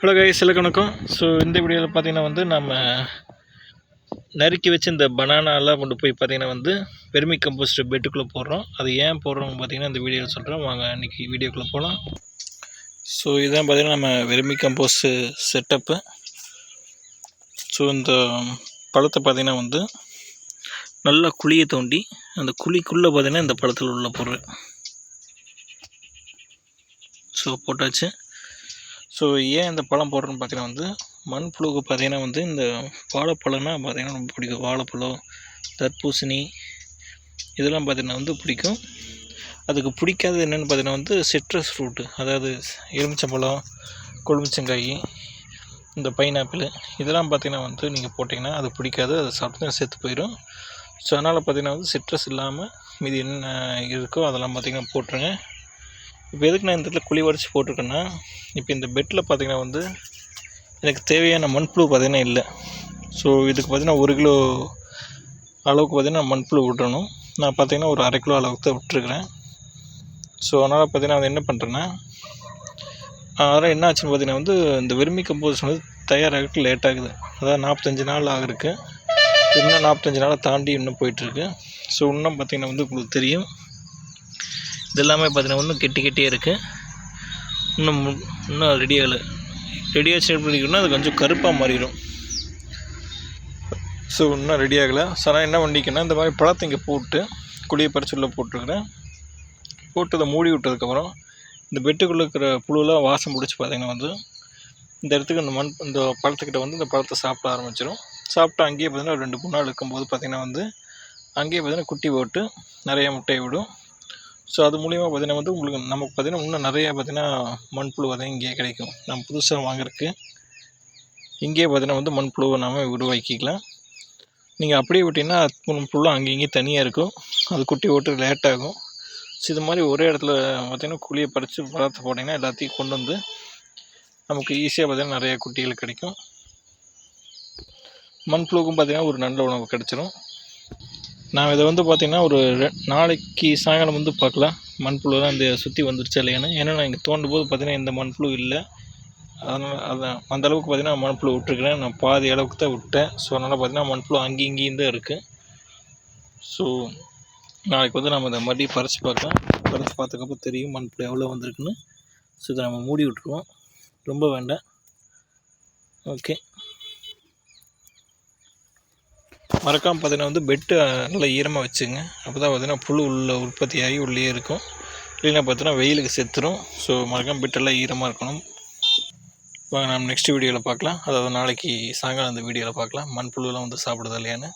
Hello guys, வணக்கம். So இந்த வீடியோவில் பார்த்தீங்கன்னா நம்ம நறுக்கி வச்சு இந்த பனானாலாம் கொண்டு போய் பார்த்தீங்கன்னா வெர்மி கம்போஸ்ட் பெட்டுக்குள்ளே போடுறோம். அது ஏன் போடுறோம்னு பார்த்தீங்கன்னா இந்த வீடியோவில் சொல்கிறோம். வாங்க இன்றைக்கி வீடியோக்குள்ளே போகலாம். ஸோ இதுதான் பார்த்தீங்கன்னா நம்ம வெர்மி கம்போஸ்ட் செட்டப்பு. ஸோ இந்த பழத்தை பார்த்தீங்கன்னா நல்லா குழியை தோண்டி அந்த குழிக்குள்ளே பார்த்தீங்கன்னா இந்த பழத்தில் உள்ள பொருள் ஸோ போட்டாச்சு. ஸோ ஏன் இந்த பழம் போடுறோன்னு பார்த்தீங்கன்னா மண்புழுவுக்கு பார்த்தீங்கன்னா இந்த வாழைப்பழம்னா பார்த்தீங்கன்னா ரொம்ப பிடிக்கும். வாழைப்பழம், தர்பூசணி இதெல்லாம் பார்த்தீங்கன்னா பிடிக்கும். அதுக்கு பிடிக்காதது என்னென்னு பார்த்தீங்கன்னா சிட்ரஸ் ஃப்ரூட்டு, அதாவது எலுமிச்சம்பழம், கொழுமிச்சங்காய், இந்த பைனாப்பிள் இதெல்லாம் பார்த்தீங்கன்னா நீங்கள் போட்டிங்கன்னா அது பிடிக்காது. அதை சாப்பிட்டு செத்து போயிடும். ஸோ அதனால் பார்த்தீங்கன்னா சிட்ரஸ் இல்லாமல் மீதி என்ன இருக்கோ அதெல்லாம் பார்த்தீங்கன்னா போட்டுருங்க. இப்போ எதுக்கு நான் இந்த இடத்துல குழி உடச்சி போட்டிருக்கேன்னா, இப்போ இந்த பெட்டில் பார்த்தீங்கன்னா எனக்கு தேவையான மண்புழு பார்த்தீங்கன்னா இல்லை. ஸோ இதுக்கு பார்த்தீங்கன்னா 1 கிலோ அளவுக்கு பார்த்தீங்கன்னா மண்புழு விடணும். நான் பார்த்தீங்கன்னா ஒரு 1/2 கிலோ அளவுக்கு தான் விட்டுருக்குறேன். ஸோ அதனால் பார்த்தீங்கன்னா அது என்ன பண்ணுறேன்னா, அதெல்லாம் என்ன ஆச்சுன்னு பார்த்தீங்கன்னா இந்த வெர்மி கம்போஸ்ட் தயாராகிறதுக்கு லேட் ஆகுது. அதாவது 45 நாள் ஆகிருக்கு. இன்னும் 45 நாளை தாண்டி இன்னும் போயிட்டுருக்கு. ஸோ இன்னும் பார்த்தீங்கன்னா உங்களுக்கு தெரியும், இது எல்லாமே பார்த்தீங்கன்னா கெட்டியாக இருக்குது. இன்னும் ரெடி ஆச்சு பண்ணிக்கணும்னா அது கொஞ்சம் கருப்பாக மாறிடும். ஸோ இன்னும் ரெடி ஆகலை. ஸோ நான் என்ன பண்ணிக்கன்னா, இந்த மாதிரி பழத்தை இங்கே போட்டு குழியை பறிச்சு உள்ளே போட்டுருக்குறேன். போட்டு அதை மூடி விட்டதுக்கப்புறம் இந்த பெட்டுக்குள்ளே இருக்கிற புழுவெலாம் வாசம் பிடிச்சி பார்த்தீங்கன்னா இந்த இடத்துக்கு இந்த பழத்துக்கிட்ட இந்த பழத்தை சாப்பிட ஆரம்பிச்சிடும். சாப்பிட்டு அங்கேயே பார்த்தீங்கன்னா 2-3 நாள் இருக்கும்போது பார்த்தீங்கன்னா அங்கேயே பார்த்தீங்கன்னா குட்டி போட்டு நிறைய முட்டையை விடும். ஸோ அது மூலிமா பார்த்தீங்கன்னா உங்களுக்கு நமக்கு பார்த்தீங்கன்னா இன்னும் நிறையா பார்த்தீங்கன்னா மண்புழு பார்த்தீங்கன்னா இங்கேயே கிடைக்கும். நம்ம புதுசாக வாங்குறதுக்கு இங்கேயே பார்த்தீங்கன்னா மண்புழுவை நாம் உருவாக்கிக்கலாம். நீங்கள் அப்படியே விட்டிங்கன்னா மண்புழு அங்கேயும் தனியாக இருக்கும். அது குட்டி ஓட்டு லேட் ஆகும். ஸோ இது மாதிரி ஒரே இடத்துல பார்த்தீங்கன்னா குழியை பறித்து பழத்தை போட்டிங்கன்னா எல்லாத்தையும் கொண்டு நமக்கு ஈஸியாக பார்த்தீங்கன்னா நிறையா குட்டிகள் கிடைக்கும். மண்புழுவுக்கும் பார்த்தீங்கன்னா ஒரு நல்ல உணவு கிடச்சிரும். நான் இதை பார்த்திங்கன்னா ஒரு நாளைக்கு சாயங்காலம் பார்க்கலாம் மண்புழுலாம் இந்த சுற்றி வந்துருச்சு இல்லையான்னு. ஏன்னா நான் இங்கே தோண்டும் போது பார்த்திங்கன்னா இந்த மண்புழு இல்லை. அதனால் அந்தளவுக்கு பார்த்திங்கன்னா மண்புழு விட்டுருக்குறேன். நான் பாதி அளவுக்கு தான் விட்டேன். ஸோ அதனால் பார்த்திங்கன்னா மண்புழு இங்கேயும் தான் இருக்குது. ஸோ நாளைக்கு நம்ம இதை மறுபடியும் பறித்து பார்க்கலாம். பறித்து பார்த்ததுக்கப்புறம் தெரியும் மண்புழு எவ்வளோ வந்திருக்குன்னு. ஸோ இதை நம்ம மூடி விட்டுருவோம், ரொம்ப வேண்டாம். ஓகே, மறக்காமல் பார்த்தீங்கன்னா பெட்டு நல்லா ஈரமாக வச்சுங்க. அப்போ தான் பார்த்தீங்கன்னா புழு உற்பத்தி ஆகி உள்ளே இருக்கும். இல்லைன்னா பார்த்தீங்கன்னா வெயிலுக்கு செத்துரும். ஸோ மறக்காமல் பெட்டெல்லாம் ஈரமாக இருக்கணும். வாங்க நம்ம நெக்ஸ்ட் வீடியோவில் பார்க்கலாம். அதாவது நாளைக்கு சாயங்காலம் அந்த வீடியோவில் பார்க்கலாம் மண்புழுலாம் சாப்பிடுதா இல்லையான்னு.